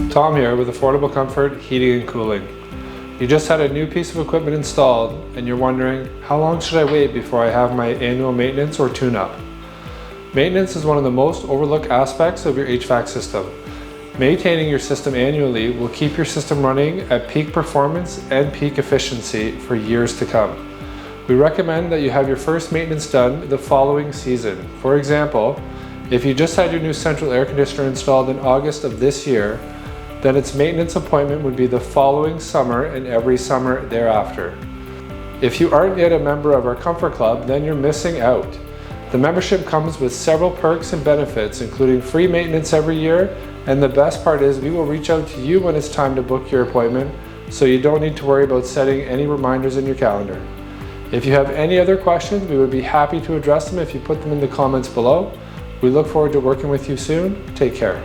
Tom here with Affordable Comfort Heating and Cooling. You just had a new piece of equipment installed and you're wondering, how long should I wait before I have my annual maintenance or tune-up? Maintenance is one of the most overlooked aspects of your HVAC system. Maintaining your system annually will keep your system running at peak performance and peak efficiency for years to come. We recommend that you have your first maintenance done the following season. For example, if you just had your new central air conditioner installed in August of this year, then its maintenance appointment would be the following summer and every summer thereafter. If you aren't yet a member of our Comfort Club, then you're missing out. The membership comes with several perks and benefits, including free maintenance every year, and the best part is we will reach out to you when it's time to book your appointment, so you don't need to worry about setting any reminders in your calendar. If you have any other questions, we would be happy to address them if you put them in the comments below. We look forward to working with you soon. Take care.